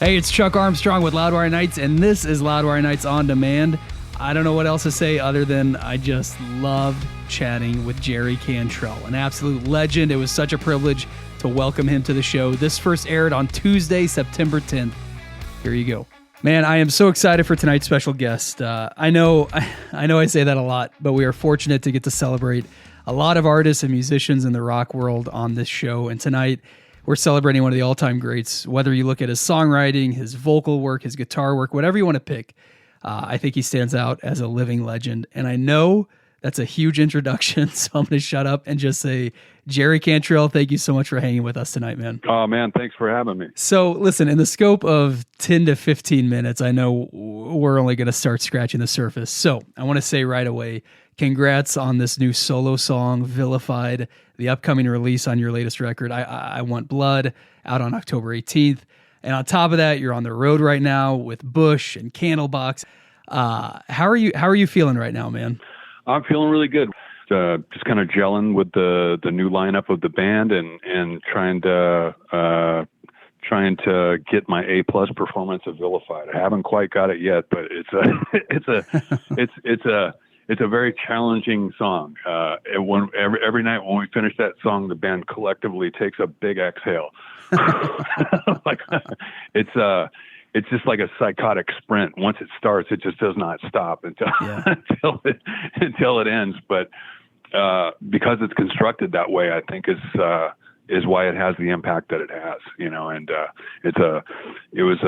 Hey, it's Chuck Armstrong with Loudwire Nights, and this is Loudwire Nights On Demand. I don't know what else to say other than I just loved chatting with Jerry Cantrell, an absolute legend. It was such a privilege to welcome him to the show. This first aired on Tuesday, September 10th. Here you go. Man, I am so excited for tonight's special guest. I know I say that a lot, but we are fortunate to get to celebrate a lot of artists and musicians in the rock world on this show, and tonight we're celebrating one of the all-time greats, whether you look at his songwriting, his vocal work, his guitar work, whatever you want to pick. I think he stands out as a living legend. And I know that's a huge introduction, so I'm going to shut up and just say, Jerry Cantrell, thank you so much for hanging with us tonight, man. Oh, man, thanks for having me. So, listen, in the scope of 10 to 15 minutes, I know we're only going to start scratching the surface. So I want to say right away, congrats on this new solo song, Vilified, the upcoming release on your latest record, I Want Blood, out on October 18th. And on top of that, you're on the road right now with Bush and Candlebox. How are you feeling right now, man? I'm feeling really good. Just kind of gelling with the new lineup of the band and trying to get my A+ performance of Vilified. I haven't quite got it yet, but it's a very challenging song. Every night when we finish that song, the band collectively takes a big exhale. Like it's just like a psychotic sprint. Once it starts, it just does not stop until it ends. But because it's constructed that way, I think is why it has the impact that it has. You know, and it was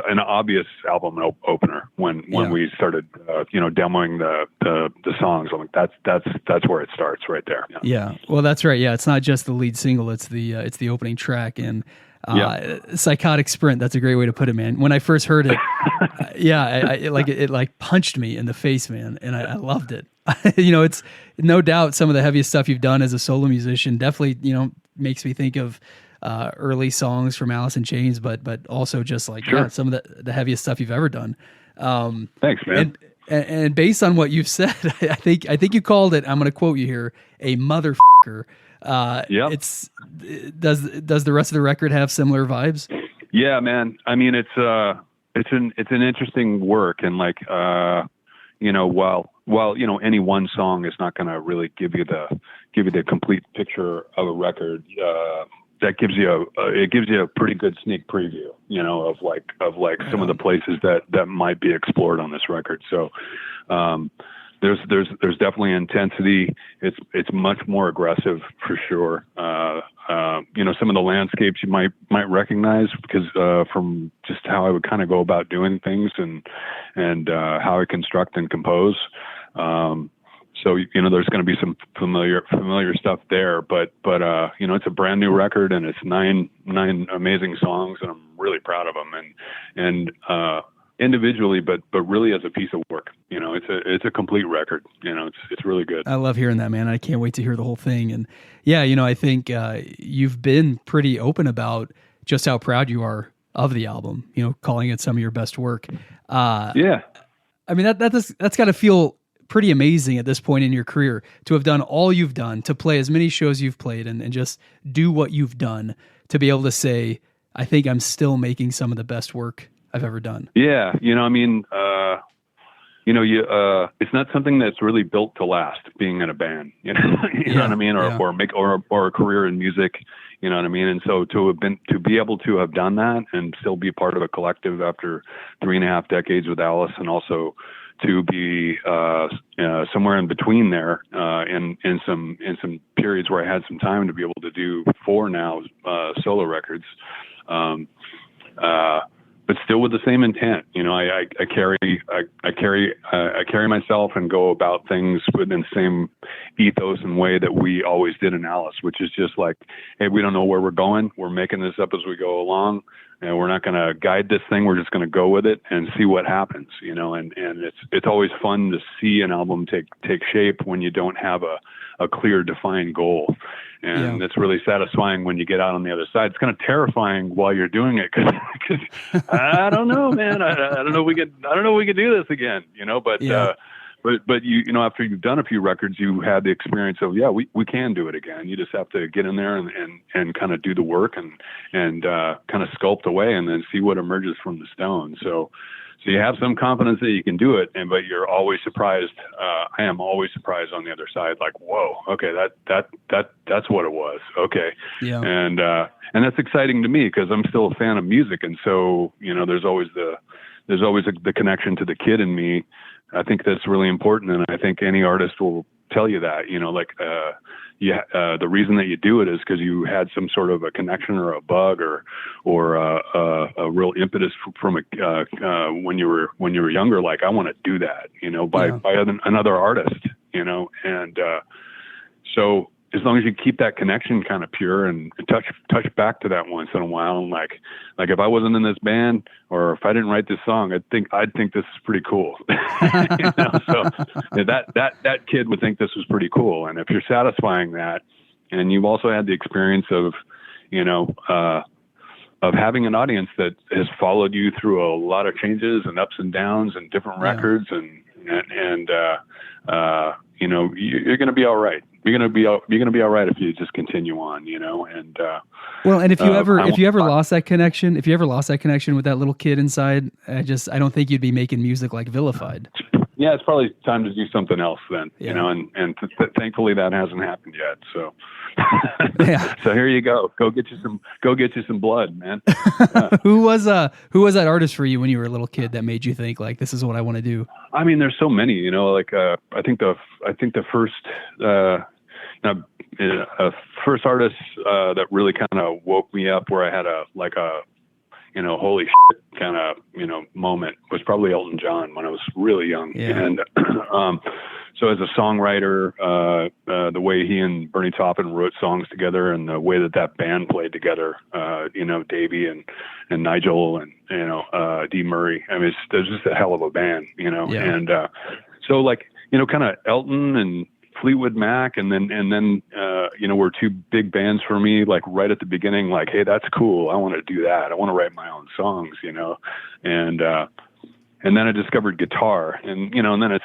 an obvious album opener when we started demoing the songs. I'm like, that's where it starts right there. Yeah. Well, that's right. Yeah, it's not just the lead single; it's the opening track and. Psychotic sprint. That's a great way to put it, man. When I first heard it, it punched me in the face, man, and I loved it. It's no doubt some of the heaviest stuff you've done as a solo musician. Definitely, makes me think of early songs from Alice in Chains, but also just some of the heaviest stuff you've ever done. Thanks, man. And based on what you've said, I think you called it. I'm going to quote you here: a motherfucker. Does the rest of the record have similar vibes? Yeah, man. I mean, it's an interesting work, and while any one song is not going to really give you the complete picture of a record, that gives you a pretty good sneak preview, of some of the places that might be explored on this record. So, there's definitely intensity. It's much more aggressive for sure. Some of the landscapes you might recognize because from just how I would kind of go about doing things and how I construct and compose. So there's going to be some familiar stuff there, but it's a brand new record and it's nine amazing songs, and I'm really proud of them. And individually, but really as a piece of work, it's a complete record. It's really good. I love hearing that, man. I can't wait to hear the whole thing. And yeah, I think you've been pretty open about just how proud you are of the album. Calling it some of your best work. Yeah. I mean that's got to feel pretty amazing at this point in your career to have done all you've done, to play as many shows you've played, and just do what you've done, to be able to say, I think I'm still making some of the best work I've ever done. Yeah. It's not something that's really built to last, being in a band, you know what I mean? Or a career in music, you know what I mean? And so to be able to have done that and still be part of a collective after 3.5 decades with Alice, and also to be somewhere in between there, in some periods where I had some time to be able to do 4 now solo records, but still with the same intent. I carry myself and go about things within the same ethos and way that we always did in Alice, which is just like, hey, we don't know where we're going. We're making this up as we go along, and we're not going to guide this thing. We're just going to go with it and see what happens, and it's always fun to see an album take shape when you don't have a clear defined goal. And it's really satisfying when you get out on the other side. It's kind of terrifying while you're doing it because I don't know, man. I don't know if we could do this again, but but you know, after you've done a few records, you had the experience of, yeah, we can do it again. You just have to get in there and kind of do the work and kind of sculpt away and then see what emerges from the stone. So you have some confidence that you can do it, but you're always surprised. I am always surprised on the other side, like, whoa, okay, that's what it was. Okay. Yeah. And that's exciting to me because I'm still a fan of music. And so, you know, there's always the connection to the kid in me. I think that's really important. And I think any artist will tell you that, you know, like, the reason that you do it is because you had some sort of a connection or a bug or a real impetus from when you were younger. Like, I want to do that, you know, by another artist, you know, and so as long as you keep that connection kind of pure and touch back to that once in a while, and like if I wasn't in this band or if I didn't write this song, I'd think this is pretty cool. You know? So that kid would think this was pretty cool. And if you're satisfying that, and you've also had the experience of, you know, of having an audience that has followed you through a lot of changes and ups and downs and different records, and you know, you're going to be all right. You're going to be all right if you just continue on, you know. And well, and if you ever lost that connection with that little kid inside, I don't think you'd be making music like Vilified. Yeah, it's probably time to do something else then, you know, and thankfully that hasn't happened yet. So, so here you go. Go get you some blood, man. Yeah. Who was that artist for you when you were a little kid that made you think like, this is what I want to do? I mean, there's so many, you know, like, I think the first, first artist, that really kind of woke me up where I had a you know, holy shit kind of, you know, moment was probably Elton John when I was really young. Yeah. And so as a songwriter, the way he and Bernie Taupin wrote songs together and the way that band played together, you know, Davey and Nigel and, you know, Dee Murray. I mean, there's just a hell of a band, you know. Yeah. And so like, you know, kind of Elton and Fleetwood Mac, and then you know, were two big bands for me, like right at the beginning, like, hey, that's cool. I want to do that. I want to write my own songs, you know. And then I discovered guitar, and, you know, and then it's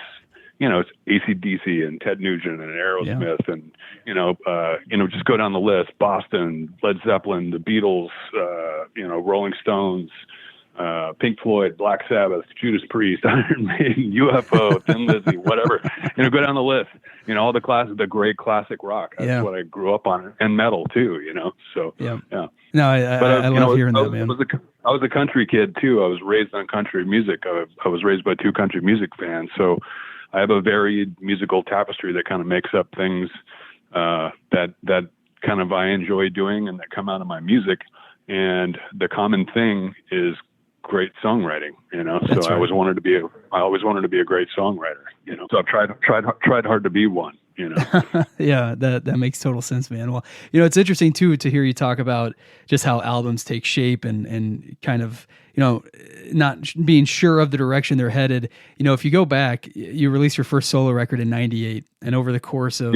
AC/DC and Ted Nugent and Aerosmith, and, you know, just go down the list, Boston, Led Zeppelin, the Beatles, you know, Rolling Stones, Pink Floyd, Black Sabbath, Judas Priest, Iron Maiden, UFO, Thin Lizzy, whatever, you know, go down the list, you know, all the great classic rock. That's what I grew up on, and metal too, you know. So yeah. No, I love hearing that, man. I was a country kid too. I was raised on country music. I was raised by two country music fans. So I have a varied musical tapestry that kind of makes up things that kind of I enjoy doing and that come out of my music. And the common thing is great songwriting, you know. So I always wanted to be a great songwriter, you know. So I've tried hard to be one, you know. Yeah, that makes total sense, man. Well, you know, it's interesting too to hear you talk about just how albums take shape and kind of, you know, not being sure of the direction they're headed. You know, if you go back, you released your first solo record in '98, and over the course of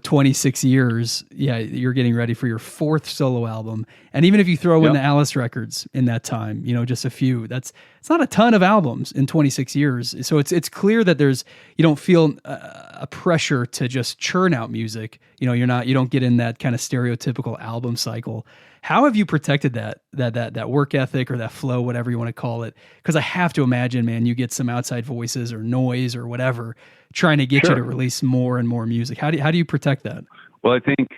26 years, you're getting ready for your fourth solo album. And even if you throw in the Alice records in that time, you know, just a few, it's not a ton of albums in 26 years. So it's clear that you don't feel a pressure to just churn out music. You know, you don't get in that kind of stereotypical album cycle. How have you protected that work ethic or that flow, whatever you want to call it? Because I have to imagine, man, you get some outside voices or noise or whatever trying to get you to release more and more music. How do you protect that? Well, I think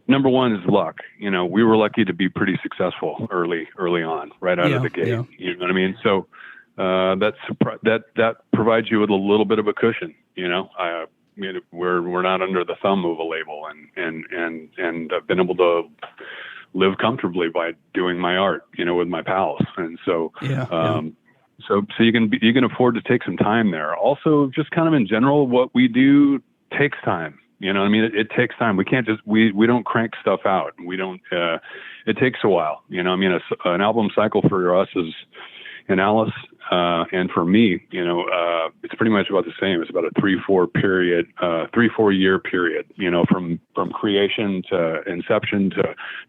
number one is luck. You know, we were lucky to be pretty successful early on, right out of the gate. Yeah. You know what I mean? So that provides you with a little bit of a cushion. You know, we're not under the thumb of a label, and I've been able to live comfortably by doing my art, you know, with my pals, and so So you can afford to take some time there. Also, just kind of in general, what we do takes time. You know what I mean? It takes time. We can't just, we don't crank stuff out. We don't, it takes a while. You know, I mean, an album cycle for us is, in Alice, and for me, you know, it's pretty much about the same. It's about a 3-4 year period, you know, from creation to inception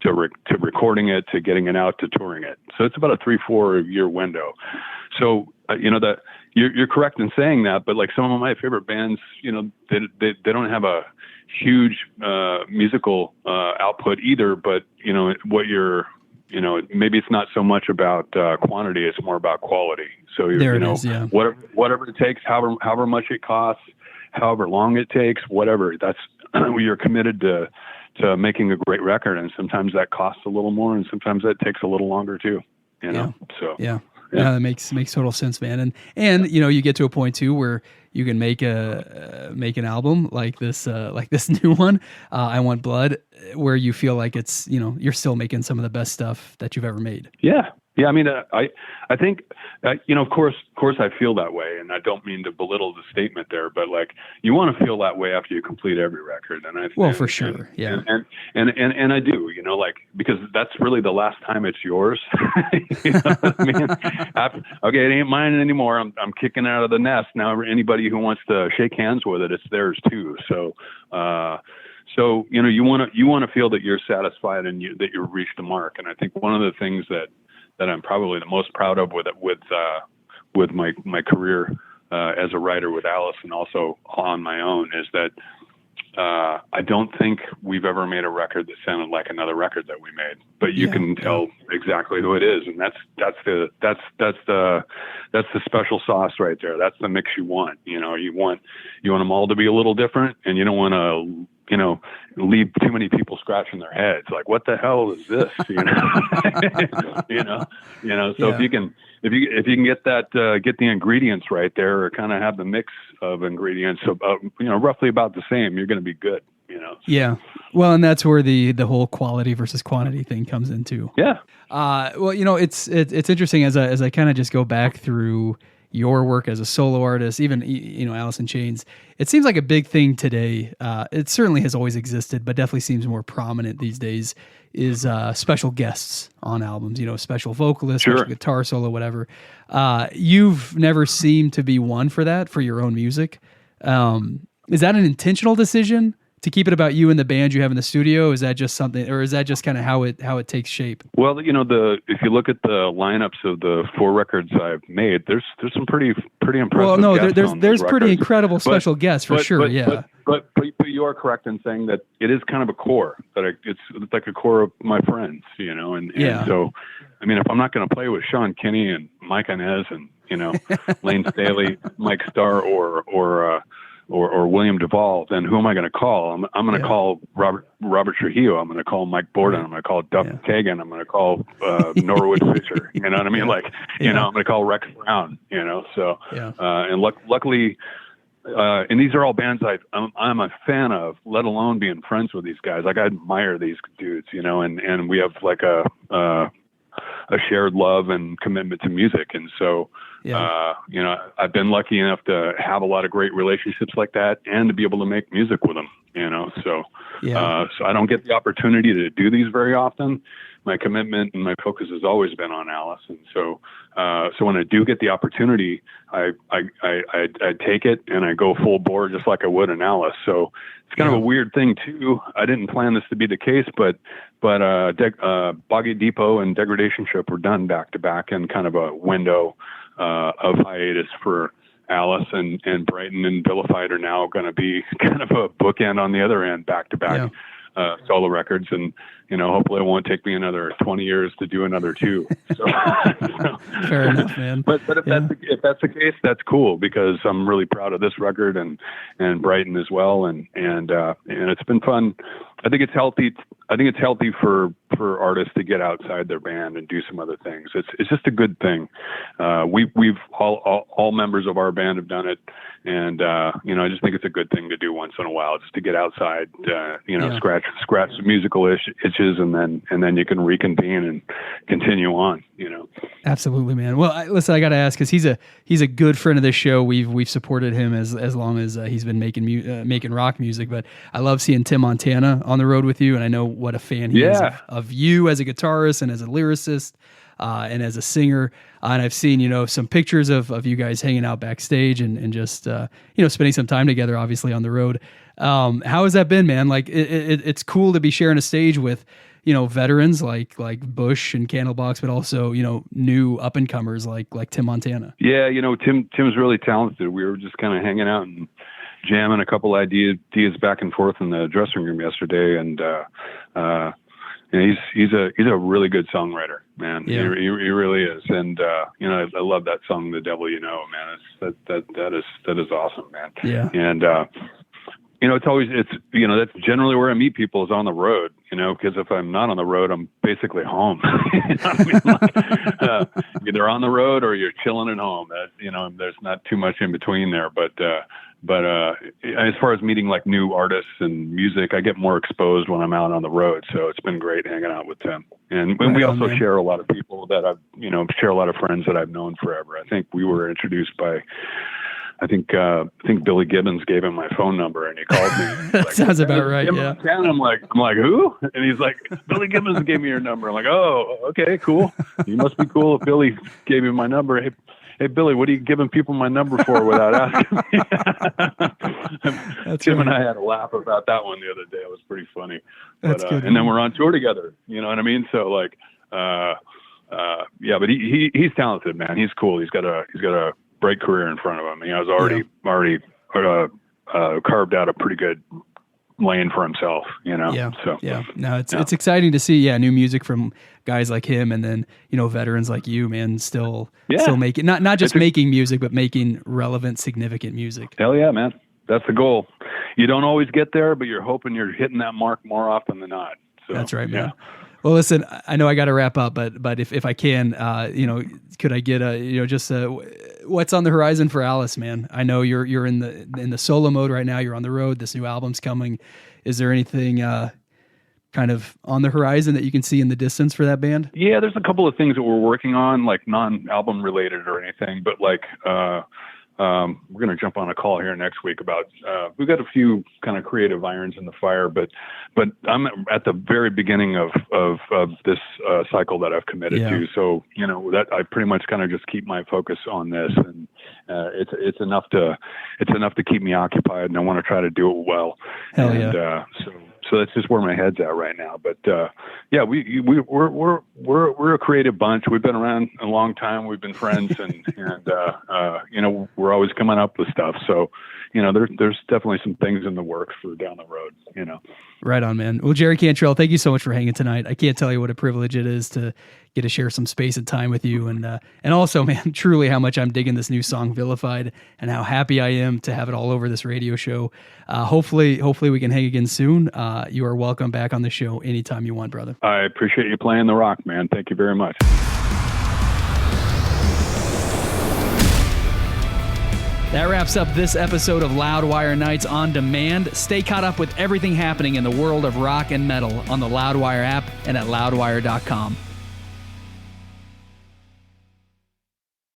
to recording it, to getting it out, to touring it. So it's about a 3-4 year window. So that you're correct in saying that, but like some of my favorite bands, they don't have a huge musical output either, but what maybe it's not so much about quantity, it's more about quality. So whatever it takes, however much it costs, however long it takes, whatever, that's you're committed to making a great record, and sometimes that costs a little more, and sometimes that takes a little longer too. So yeah, that makes total sense, man. And you get to a point too where you can make an album like this new one, I Want Blood, where you feel like it's you're still making some of the best stuff that you've ever made. Yeah. I mean, I think of course I feel that way, and I don't mean to belittle the statement there, but like you want to feel that way after you complete every record, and for sure, yeah, and I do, like, because that's really the last time it's yours. You know what I mean? Okay, it ain't mine anymore. I'm kicking out of the nest now. Anybody who wants to shake hands with it, it's theirs too. So you want to feel that you're satisfied and that you've reached the mark. And I think one of the things that I'm probably the most proud of with my career as a writer with Alice, and also on my own, is that I don't think we've ever made a record that sounded like another record that we made. But you can tell exactly who it is, and that's the special sauce right there. That's the mix you want. You want them all to be a little different, and you don't want to leave too many people scratching their heads. Like, what the hell is this? So if you can get that, get the ingredients right there, or kind of have the mix of ingredients, roughly about the same, you're going to be good. Yeah. Well, and that's where the whole quality versus quantity thing comes into. Yeah. It's interesting as I kind of just go back through your work as a solo artist, even, Alice in Chains. It seems like a big thing today. It certainly has always existed, but definitely seems more prominent these days, is special guests on albums, special vocalist, special guitar solo, whatever. You've never seemed to be one for that, for your own music. Is that an intentional decision to keep it about you and the band you have in the studio? Is that just something, or is that just kind of how it takes shape? Well, if you look at the lineups of the 4 records I've made, there's some pretty impressive. Well, no, guests there's pretty incredible special guests for sure. But you are correct in saying that it is kind of a core, that it's like a core of my friends, and so, I mean, if I'm not going to play with Sean Kinney and Mike Inez and Lane Staley, Mike Starr, or William Duvall, then who am I going to call? I'm going to call Robert Trujillo. I'm going to call Mike Borden. I'm going to call Duff Kagan. I'm going to call Norwood Fisher. You know what I mean? I'm going to call Rex Brown. So and luckily, and these are all bands I'm a fan of, let alone being friends with these guys. Like, I admire these dudes, and we have like a shared love and commitment to music. And so, I've been lucky enough to have a lot of great relationships like that, and to be able to make music with them, so I don't get the opportunity to do these very often. My commitment and my focus has always been on Alice. And so when I do get the opportunity, I take it and I go full bore, just like I would in Alice. So it's kind of a weird thing too. I didn't plan this to be the case, but Boggy Depot and Degradation Ship were done back to back in kind of a window of hiatus for Alice, and Brighton and Vilified are now going to be kind of a bookend on the other end, back to back solo records. And, hopefully it won't take me another 20 years to do another 2. So, fair enough, man. But if that's the case, that's cool, because I'm really proud of this record and Brighton as well. And it's been fun. I think it's healthy. I think it's healthy for artists to get outside their band and do some other things. It's just a good thing. We've all members of our band have done it. And, I just think it's a good thing to do once in a while, just to get outside, scratch some musical itches, and then you can reconvene and continue on, Absolutely, man. Well, listen, I got to ask, cause he's a good friend of this show. We've supported him as long as he's been making rock music, but I love seeing Tim Montana on the road with you. And I know what a fan he is of you as a guitarist and as a lyricist. And as a singer, and I've seen, some pictures of you guys hanging out backstage and just, spending some time together, obviously on the road. How has that been, man? Like, it's cool to be sharing a stage with, veterans like Bush and Candlebox, but also, new up and comers like Tim Montana. Yeah. Tim's really talented. We were just kind of hanging out and jamming a couple ideas back and forth in the dressing room yesterday. And, he's a really good songwriter, man. Yeah. He really is. And, I love that song, The Devil You Know, man. That is awesome, man. Yeah. And, that's generally where I meet people is on the road, because if I'm not on the road, I'm basically home. Either on the road or you're chilling at home. There's not too much in between there, but as far as meeting like new artists and music, I get more exposed when I'm out on the road. So it's been great hanging out with Tim. And we also share a lot of people that share a lot of friends that I've known forever. I think we were introduced by, I think Billy Gibbons gave him my phone number and he called me. That sounds about right. Yeah. And I'm like, who? And he's like, Billy Gibbons gave me your number. I'm like, oh, okay, cool. You must be cool if Billy gave me my number. Hey, Billy, what are you giving people my number for without asking me? Tim and I had a laugh about that one the other day. It was pretty funny. That's good. And then we're on tour together. You know what I mean? So like, but he's talented, man. He's cool. He's got a great career in front of him. He was already carved out a pretty good lane for himself, Yeah. So yeah. No, it's exciting to see, new music from guys like him, and then veterans like you, man, still making not just making music, but making relevant, significant music. Hell yeah, man. That's the goal. You don't always get there, but you're hoping you're hitting that mark more often than not. So, that's right, man. Well, listen, I know I got to wrap up, but if I can, could I get what's on the horizon for Alice, man? I know you're in the solo mode right now. You're on the road. This new album's coming. Is there anything kind of on the horizon that you can see in the distance for that band? Yeah, there's a couple of things that we're working on, like non-album related or anything, but like we're going to jump on a call here next week about we've got a few kind of creative irons in the fire, but I'm at the very beginning of this cycle that I've committed to. So that I pretty much kind of just keep my focus on this, and it's enough to keep me occupied, and I want to try to do it well. Hell yeah. So that's just where my head's at right now. But we're a creative bunch. We've been around a long time. We've been friends, and we're always coming up with stuff. So there's definitely some things in the works for down the road. Right on, man. Well, Jerry Cantrell, thank you so much for hanging tonight. I can't tell you what a privilege it is to get to share some space and time with you, and also, man, truly how much I'm digging this new song, Vilified, and how happy I am to have it all over this radio show. Hopefully we can hang again soon. You are welcome back on the show anytime you want, brother. I appreciate you playing the rock, man. Thank you very much. That wraps up this episode of Loudwire Nights on Demand. Stay caught up with everything happening in the world of rock and metal on the Loudwire app and at loudwire.com.